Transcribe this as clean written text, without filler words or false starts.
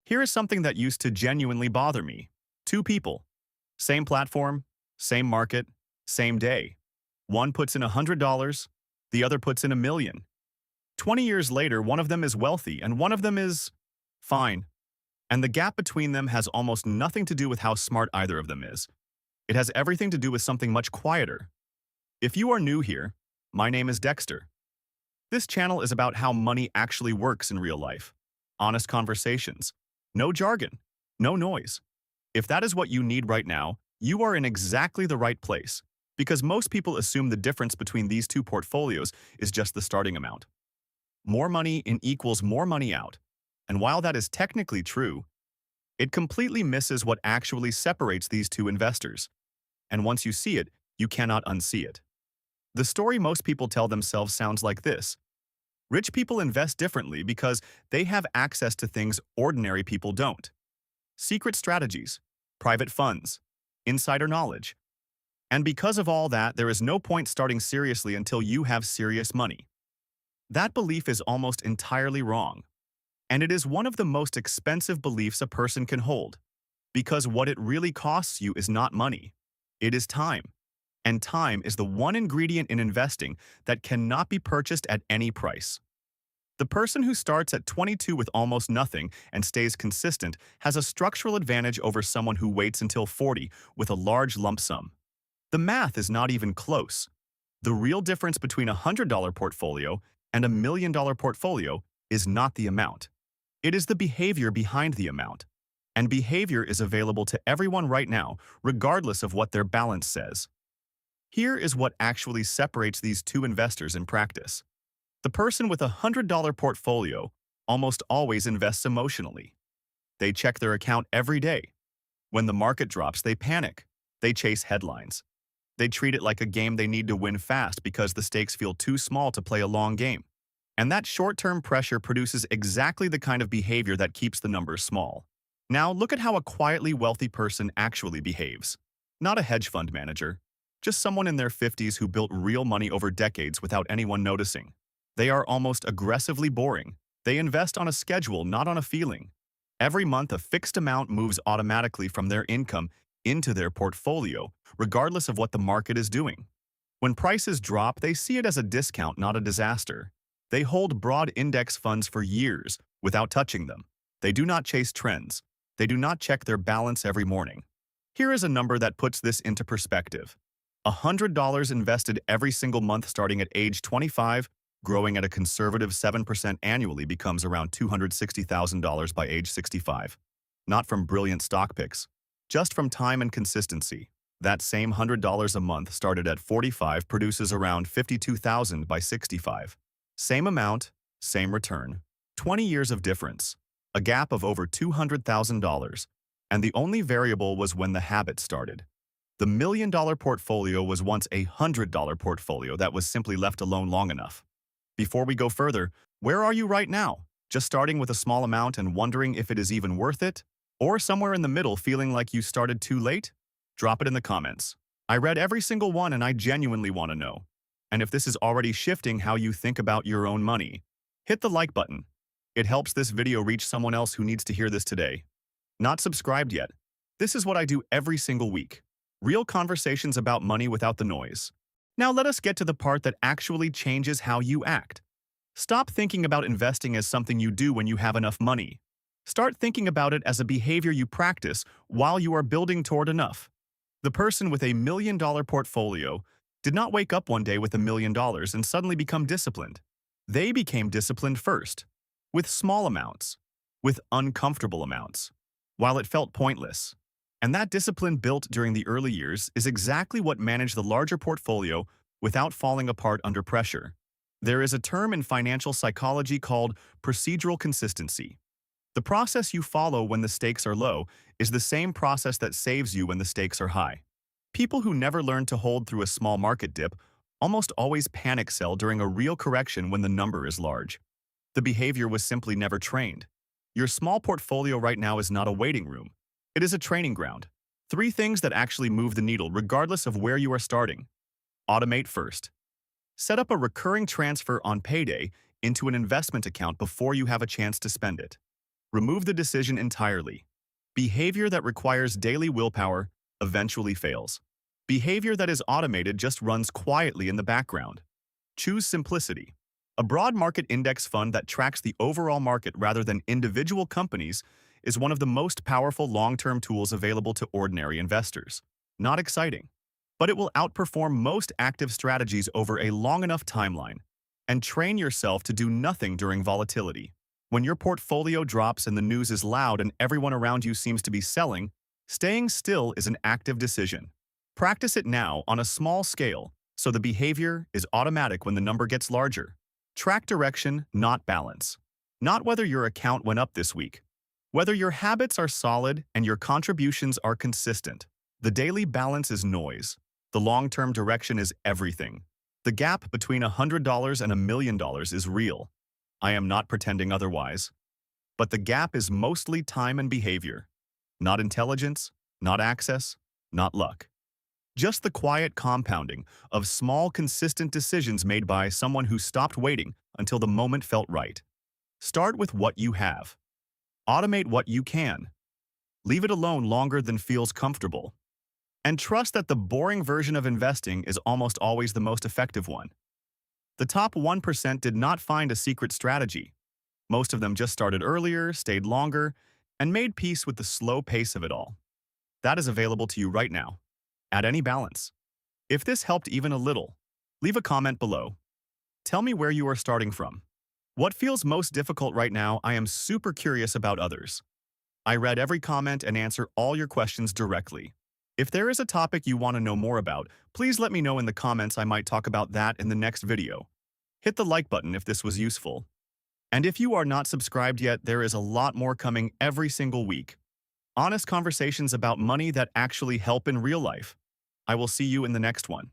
Here is something that used to genuinely bother me. Two people. Same platform, same market, same day. One puts in $100, the other puts in 1 million. 20 years later, one of them is wealthy and one of them is fine. And the gap between them has almost nothing to do with how smart either of them is. It has everything to do with something much quieter. If you are new here, my name is Dexter. This channel is about how money actually works in real life. Honest conversations. No jargon. No noise. If that is what you need right now, you are in exactly the right place, because most people assume the difference between these two portfolios is just the starting amount. More money in equals more money out. And while that is technically true, it completely misses what actually separates these two investors. And once you see it, you cannot unsee it. The story most people tell themselves sounds like this. Rich people invest differently because they have access to things ordinary people don't. Secret strategies, private funds, insider knowledge. And because of all that, there is no point starting seriously until you have serious money. That belief is almost entirely wrong. And it is one of the most expensive beliefs a person can hold. Because what it really costs you is not money. It is time. And time is the one ingredient in investing that cannot be purchased at any price. The person who starts at 22 with almost nothing and stays consistent has a structural advantage over someone who waits until 40 with a large lump sum. The math is not even close. The real difference between a $100 portfolio and a $1 million portfolio is not the amount. It is the behavior behind the amount. And behavior is available to everyone right now, regardless of what their balance says. Here is what actually separates these two investors in practice. The person with a $100 portfolio almost always invests emotionally. They check their account every day. When the market drops, they panic. They chase headlines. They treat it like a game they need to win fast because the stakes feel too small to play a long game. And that short-term pressure produces exactly the kind of behavior that keeps the numbers small. Now look at how a quietly wealthy person actually behaves. Not a hedge fund manager. Just someone in their 50s who built real money over decades without anyone noticing. They are almost aggressively boring. They invest on a schedule, not on a feeling. Every month, a fixed amount moves automatically from their income into their portfolio, regardless of what the market is doing. When prices drop, they see it as a discount, not a disaster. They hold broad index funds for years without touching them. They do not chase trends. They do not check their balance every morning. Here is a number that puts this into perspective. $100 invested every single month starting at age 25, growing at a conservative 7% annually, becomes around $260,000 by age 65. Not from brilliant stock picks, just from time and consistency. That same $100 a month started at 45 produces around $52,000 by 65. Same amount, same return. 20 years of difference. A gap of over $200,000. And the only variable was when the habit started. The $1 million portfolio was once a $100 portfolio that was simply left alone long enough. Before we go further, where are you right now? Just starting with a small amount and wondering if it is even worth it? Or somewhere in the middle feeling like you started too late? Drop it in the comments. I read every single one and I genuinely want to know. And if this is already shifting how you think about your own money, hit the like button. It helps this video reach someone else who needs to hear this today. Not subscribed yet? This is what I do every single week. Real conversations about money without the noise. Now let us get to the part that actually changes how you act. Stop thinking about investing as something you do when you have enough money. Start thinking about it as a behavior you practice while you are building toward enough. The person with a $1 million portfolio did not wake up one day with $1 million and suddenly become disciplined. They became disciplined first, with small amounts, with uncomfortable amounts, while it felt pointless. And that discipline built during the early years is exactly what managed the larger portfolio without falling apart under pressure. There is a term in financial psychology called procedural consistency. The process you follow when the stakes are low is the same process that saves you when the stakes are high. People who never learn to hold through a small market dip almost always panic sell during a real correction when the number is large. The behavior was simply never trained. Your small portfolio right now is not a waiting room. It is a training ground. 3 things that actually move the needle regardless of where you are starting. Automate first. Set up a recurring transfer on payday into an investment account before you have a chance to spend it. Remove the decision entirely. Behavior that requires daily willpower eventually fails. Behavior that is automated just runs quietly in the background. Choose simplicity. A broad market index fund that tracks the overall market rather than individual companies is one of the most powerful long-term tools available to ordinary investors. Not exciting, but it will outperform most active strategies over a long enough timeline and train yourself to do nothing during volatility. When your portfolio drops and the news is loud and everyone around you seems to be selling, staying still is an active decision. Practice it now on a small scale so the behavior is automatic when the number gets larger. Track direction, not balance. Not whether your account went up this week. Whether your habits are solid and your contributions are consistent. The daily balance is noise. The long-term direction is everything. The gap between $100 and $1,000,000 is real. I am not pretending otherwise. But the gap is mostly time and behavior. Not intelligence, not access, not luck. Just the quiet compounding of small, consistent decisions made by someone who stopped waiting until the moment felt right. Start with what you have. Automate what you can. Leave it alone longer than feels comfortable. And trust that the boring version of investing is almost always the most effective one. The top 1% did not find a secret strategy. Most of them just started earlier, stayed longer, and made peace with the slow pace of it all. That is available to you right now, at any balance. If this helped even a little, leave a comment below. Tell me where you are starting from. What feels most difficult right now? I am super curious about others. I read every comment and answer all your questions directly. If there is a topic you want to know more about, please let me know in the comments. I might talk about that in the next video. Hit the like button if this was useful. And if you are not subscribed yet, there is a lot more coming every single week. Honest conversations about money that actually help in real life. I will see you in the next one.